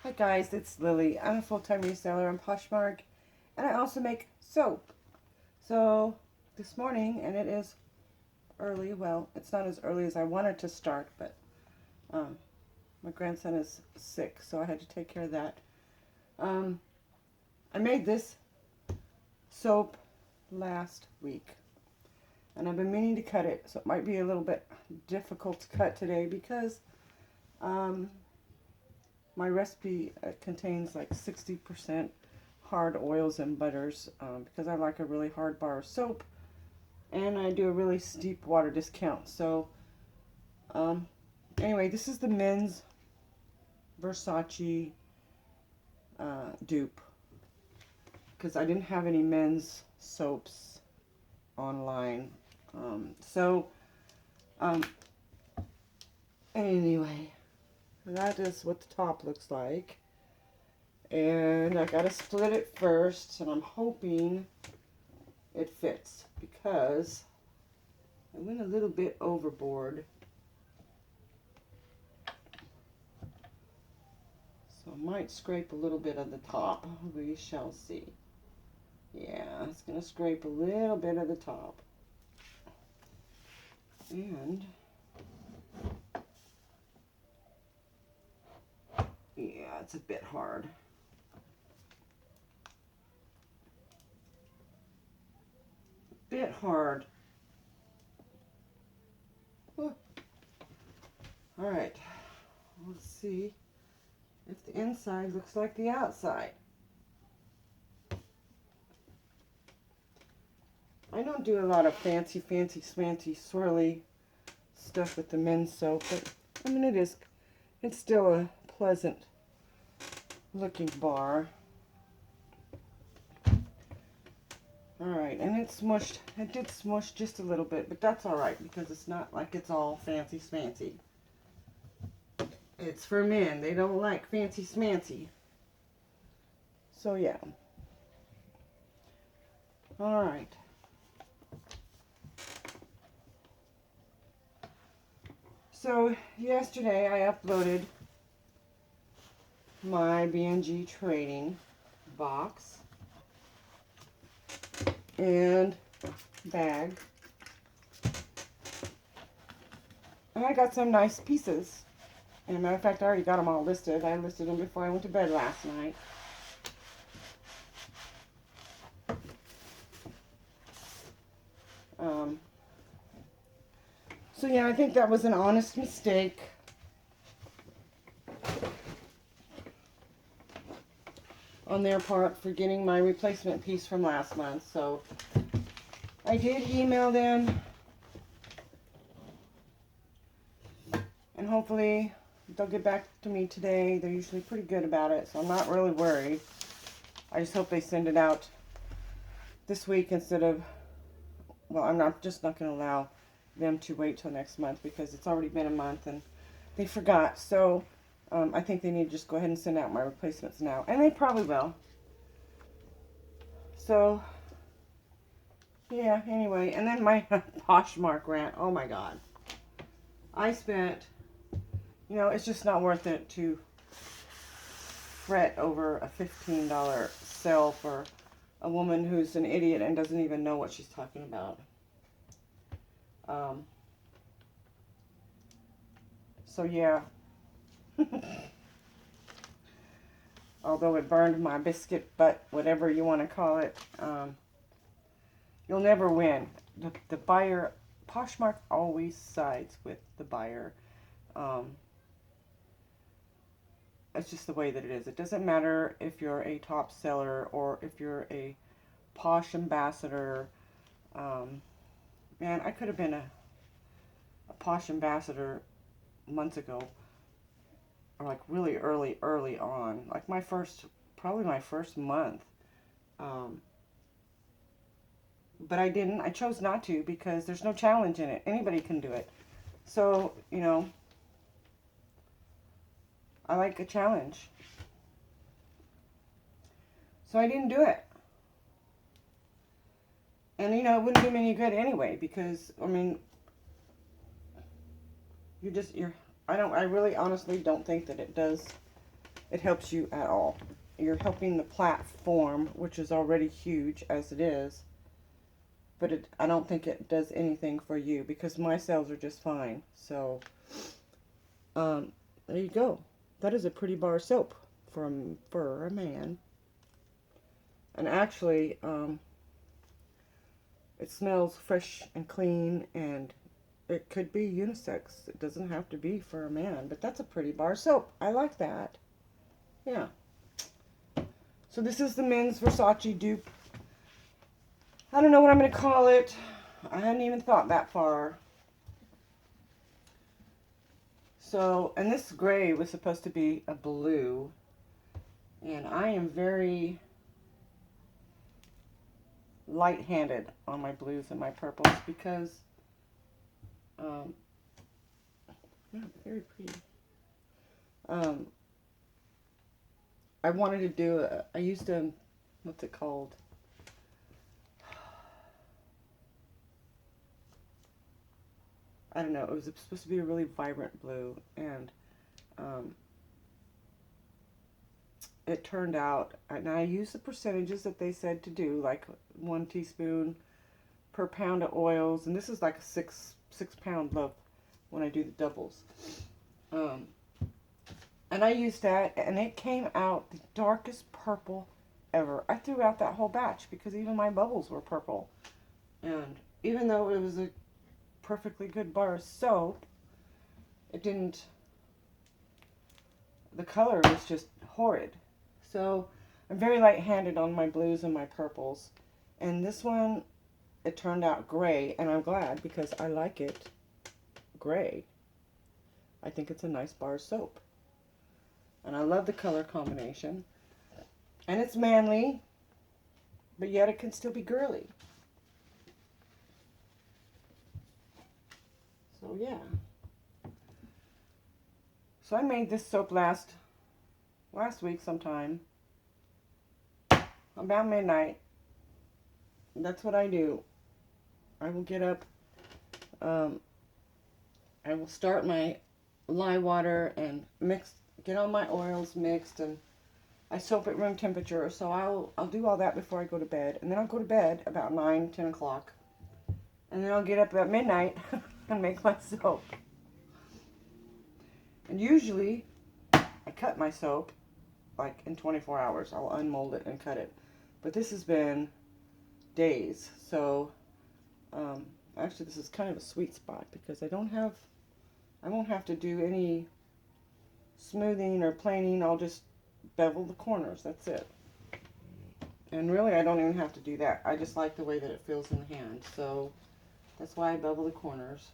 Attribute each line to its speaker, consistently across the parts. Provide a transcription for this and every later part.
Speaker 1: Hi guys, it's Lily. I'm a full-time reseller on Poshmark, and I also make soap. So this morning, and it is early. Well, it's not as early as I wanted to start, but my grandson is sick, so I had to take care of that. I made this soap last week, and I've been meaning to cut it, so it might be a little bit difficult to cut today because my recipe contains like 60% hard oils and butters because I like a really hard bar of soap, and I do a really steep water discount. So anyway, this is the men's Versace dupe because I didn't have any men's soaps online. Anyway, that is what the top looks like. And I gotta split it first, and I'm hoping it fits because I went a little bit overboard. So I might scrape a little bit of the top. We shall see. Yeah, it's gonna scrape a little bit of the top. And yeah, it's a bit hard. Bit hard. All right, let's see if the inside looks like the outside. I don't do a lot of fancy smancy swirly stuff with the men's soap, but I mean it's still a pleasant looking bar. Alright, and it smushed. It did smush just a little bit, but that's alright because it's not like it's all fancy smancy. It's for men. They don't like fancy smancy. So yeah. Alright. So yesterday I uploaded my BNG trading box and bag, and I got some nice pieces. And as a matter of fact, I already got them all listed. I listed them before I went to bed last night. So yeah, I think that was an honest mistake. On their part for getting my replacement piece from last month. So I did email them, and hopefully they'll get back to me today. They're usually pretty good about it, so I'm not really worried. I just hope they send it out this week instead of, well, I'm just not going to allow them to wait till next month because it's already been a month and they forgot. So I think they need to just go ahead and send out my replacements now, and they probably will. So yeah, anyway, and then my Poshmark rant. Oh my god, I spent, it's just not worth it to fret over a $15 sale for a woman who's an idiot and doesn't even know what she's talking about. So yeah, although it burned my biscuit butt, whatever you want to call it, you'll never win. The buyer, Poshmark always sides with the buyer. It's just the way that it is. It doesn't matter if you're a top seller or if you're a Posh ambassador. Man, I could have been a Posh ambassador months ago, or like really early on, like probably my first month. But I didn't. I chose not to because there's no challenge in it. Anybody can do it. So, I like a challenge. So I didn't do it. And, it wouldn't do me any good anyway because, I mean, I really honestly don't think that it does it helps you at all. You're helping the platform, which is already huge as it is, but I don't think it does anything for you because my cells are just fine. So, there you go. That is a pretty bar soap for a man. And actually, it smells fresh and clean, and it could be unisex. It doesn't have to be for a man, but that's a pretty bar soap. I like that. Yeah. So this is the men's Versace dupe. I don't know what I'm going to call it. I hadn't even thought that far. So, and this gray was supposed to be a blue. And I am very light-handed on my blues and my purples because, yeah, very pretty. I wanted to do, I used to, what's it called? I don't know, it was supposed to be a really vibrant blue, and it turned out, and I used the percentages that they said to do, like 1 teaspoon per pound of oils, and this is like a six pound loaf when I do the doubles. And I used that, and it came out the darkest purple ever. I threw out that whole batch because even my bubbles were purple. And even though it was a perfectly good bar of soap, it didn't, the color was just horrid. So I'm very light-handed on my blues and my purples. And this one, it turned out gray, and I'm glad because I like it gray. I think it's a nice bar of soap. And I love the color combination. And it's manly, but yet it can still be girly. So yeah. So I made this soap last week sometime. About midnight. That's what I do. I will get up. I will start my lye water and get all my oils mixed, and I soap at room temperature. So I'll do all that before I go to bed, and then I'll go to bed about 9, 10 o'clock, and then I'll get up at midnight and make my soap. And usually I cut my soap like in 24 hours. I'll unmold it and cut it. But this has been days. So actually this is kind of a sweet spot because I won't have to do any smoothing or planing. I'll just bevel the corners. That's it. And really I don't even have to do that. I just like the way that it feels in the hand. So that's why I bevel the corners.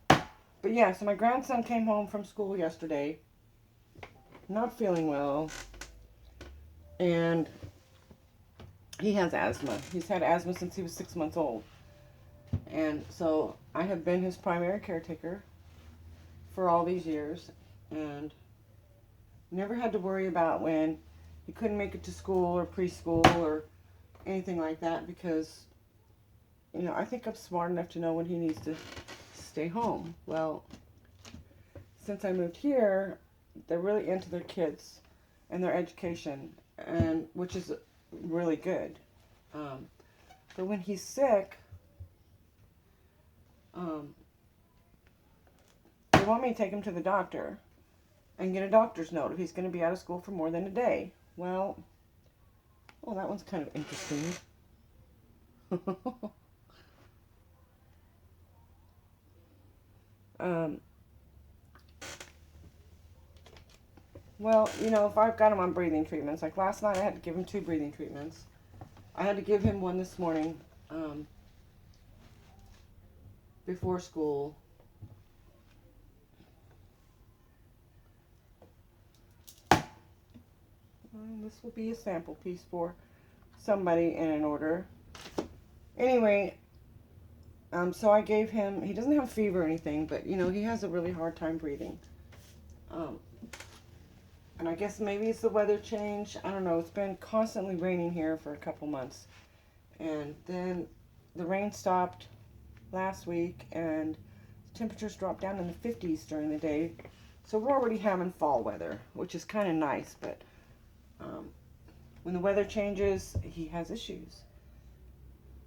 Speaker 1: But yeah, so my grandson came home from school yesterday, not feeling well, and he has asthma. He's had asthma since he was 6 months old. And so I have been his primary caretaker for all these years, and never had to worry about when he couldn't make it to school or preschool or anything like that because, you know, I think I'm smart enough to know when he needs to stay home. Well, since I moved here, they're really into their kids and their education, and which is really good. But when he's sick, they want me to take him to the doctor and get a doctor's note if he's going to be out of school for more than a day. Well, that one's kind of interesting. Well, you know, if I've got him on breathing treatments, like last night I had to give him 2 breathing treatments. I had to give him one this morning before school. This will be a sample piece for somebody in an order. Anyway, so I gave him, he doesn't have fever or anything, but, you know, he has a really hard time breathing. And I guess maybe it's the weather change. I don't know. It's been constantly raining here for a couple months. And then the rain stopped last week, and temperatures dropped down in the 50s during the day. So we're already having fall weather, which is kind of nice, but when the weather changes, he has issues.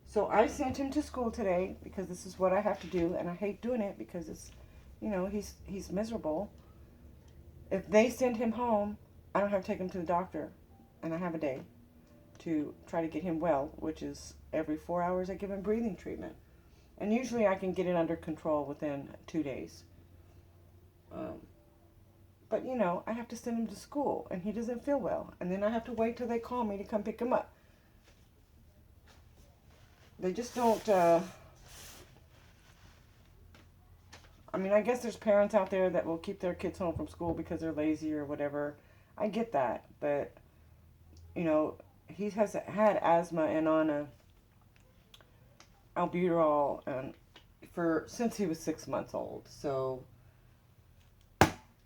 Speaker 1: So I sent him to school today because this is what I have to do, and I hate doing it because it's, you know, he's miserable. If they send him home, I don't have to take him to the doctor, and I have a day to try to get him well, which is every 4 hours I give him breathing treatment. And usually I can get it under control within 2 days. But, you know, I have to send him to school, and he doesn't feel well. And then I have to wait till they call me to come pick him up. They just don't, I mean, I guess there's parents out there that will keep their kids home from school because they're lazy or whatever. I get that, but, you know, he has had asthma and on a albuterol and since he was 6 months old. So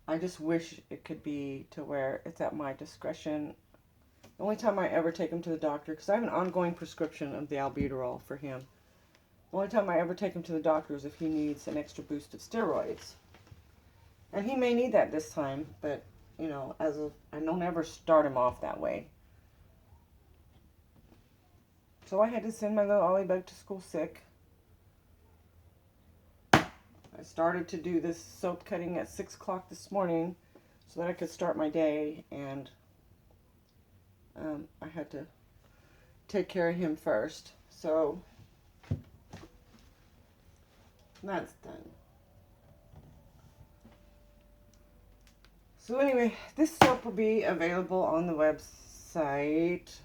Speaker 1: I just wish it could be to where it's at my discretion. The only time I ever take him to the doctor, because I have an ongoing prescription of the albuterol for him. The only time I ever take him to the doctor is if he needs an extra boost of steroids. And he may need that this time, but, you know, I don't ever start him off that way. So I had to send my little Ollie back to school sick. I started to do this soap cutting at 6 o'clock this morning so that I could start my day, and I had to take care of him first. So that's done. So anyway, this soap will be available on the website.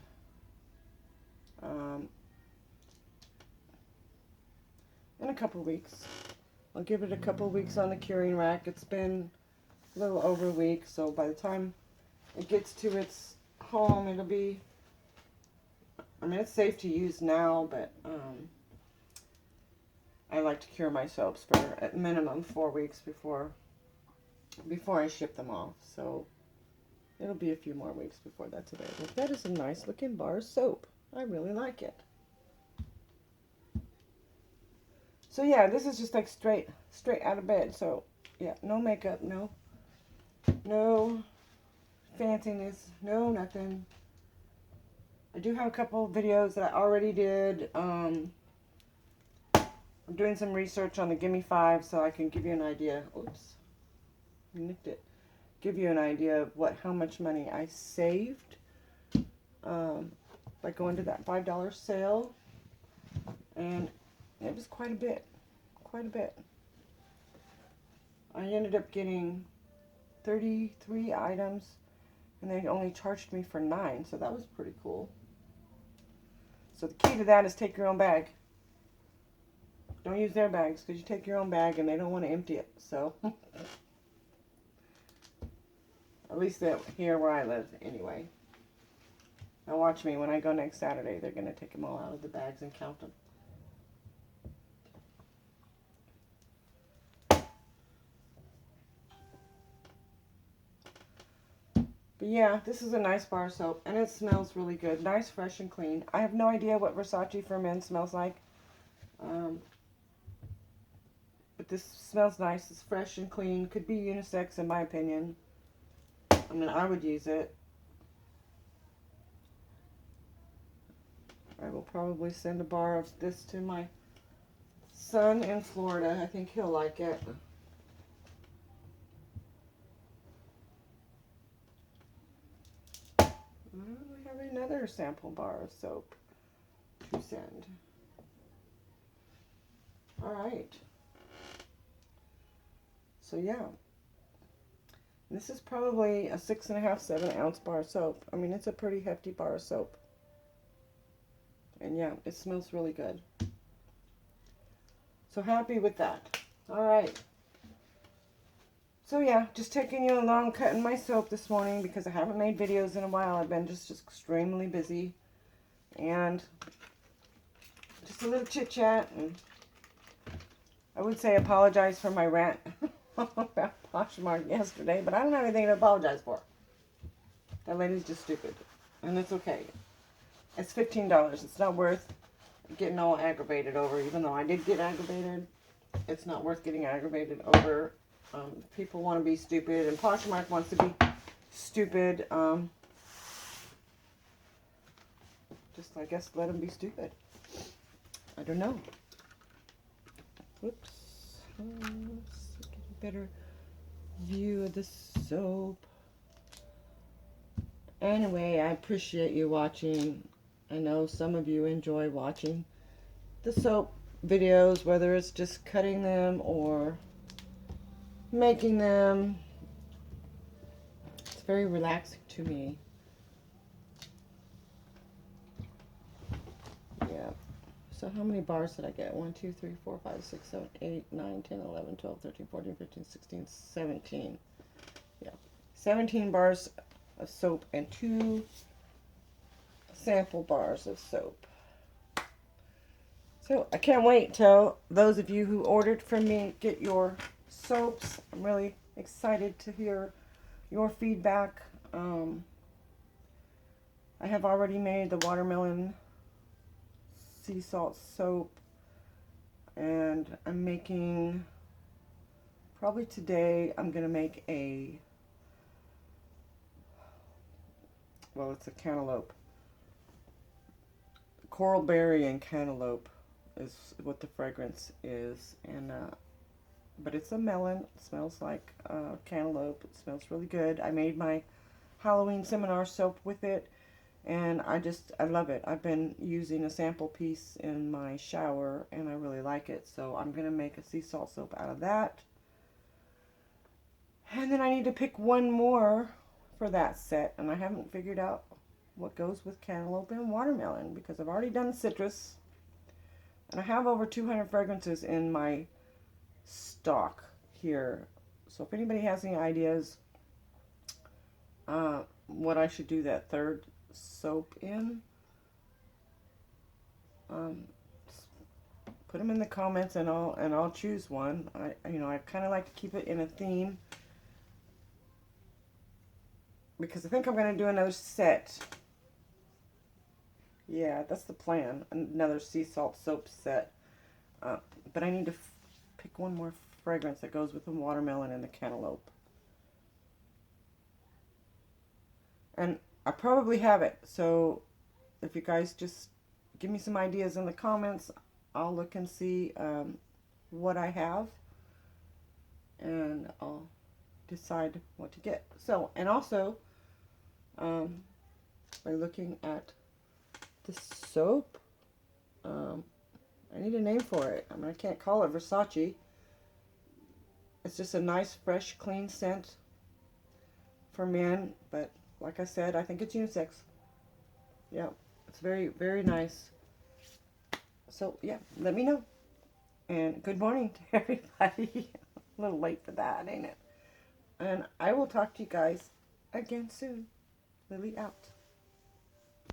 Speaker 1: In a couple weeks. I'll give it a couple weeks on the curing rack. It's been a little over a week, so by the time it gets to its home, it'll be, I mean, it's safe to use now, but I like to cure my soaps for at minimum 4 weeks before I ship them off. So it'll be a few more weeks before that's available. That is a nice looking bar of soap. I really like it. So yeah, this is just like straight out of bed. So yeah, no makeup, no fanciness, no nothing. I do have a couple of videos that I already did. I'm doing some research on the Gimme 5 so I can give you an idea. Oops, I nicked it. Give you an idea of how much money I saved by going to that $5 sale, and it was quite a bit. I ended up getting 33 items, and they only charged me for 9, so that was pretty cool. So the key to that is take your own bag. Don't use their bags, because you take your own bag and they don't want to empty it. So at least here where I live, anyway. Now watch me, when I go next Saturday, they're going to take them all out of the bags and count them. But yeah, this is a nice bar soap, and it smells really good. Nice, fresh, and clean. I have no idea what Versace for men smells like. But this smells nice. It's fresh and clean. Could be unisex in my opinion. I mean, I would use it. I will probably send a bar of this to my son in Florida. I think he'll like it. We have another sample bar of soap to send. Alright. So yeah. This is probably a 6.5, 7 ounce bar of soap. I mean, it's a pretty hefty bar of soap. And yeah, it smells really good. So happy with that. Alright. So yeah, just taking you along cutting my soap this morning because I haven't made videos in a while. I've been just extremely busy. And just a little chit chat. And I would say apologize for my rant about Poshmark yesterday, but I don't have anything to apologize for. That lady's just stupid. And it's okay. It's $15. It's not worth getting all aggravated over, even though I did get aggravated. It's not worth getting aggravated over People want to be stupid, and Poshmark wants to be stupid. Just, I guess, let them be stupid. I don't know. Whoops. Let's get a better view of the soap. Anyway, I appreciate you watching. I know some of you enjoy watching the soap videos, whether it's just cutting them or making them. It's very relaxing to me. Yeah. So how many bars did I get? 1, 2, 3, 4, 5, 6, 7, 8, 9, 10, 11, 12, 13, 14, 15, 16, 17. Yeah. 17 bars of soap and 2 sample bars of soap. So I can't wait till those of you who ordered from me get your soaps. I'm really excited to hear your feedback. I have already made the watermelon sea salt soap, and I'm making, probably today, I'm going to make a, well, it's a cantaloupe. Coral berry and cantaloupe is what the fragrance is, and but it's a melon. It smells like cantaloupe. It smells really good. I made my Halloween seminar soap with it, and I love it. I've been using a sample piece in my shower, and I really like it. So I'm gonna make a sea salt soap out of that, and then I need to pick one more for that set, and I haven't figured out what goes with cantaloupe and watermelon, because I've already done citrus, and I have over 200 fragrances in my stock here. So if anybody has any ideas what I should do that third soap in, put them in the comments, and I'll choose one. I kind of like to keep it in a theme, because I think I'm going to do another set. Yeah, that's the plan. Another sea salt soap set. But I need to pick one more fragrance that goes with the watermelon and the cantaloupe. And I probably have it. So if you guys just give me some ideas in the comments, I'll look and see what I have, and I'll decide what to get. So, and also, by looking at the soap, I need a name for it. I mean, I can't call it Versace. It's just a nice, fresh, clean scent for men, but like I said, I think it's unisex. Yeah, it's very, very nice. So, yeah, let me know. And good morning to everybody. A little late for that, ain't it? And I will talk to you guys again soon. Lily out.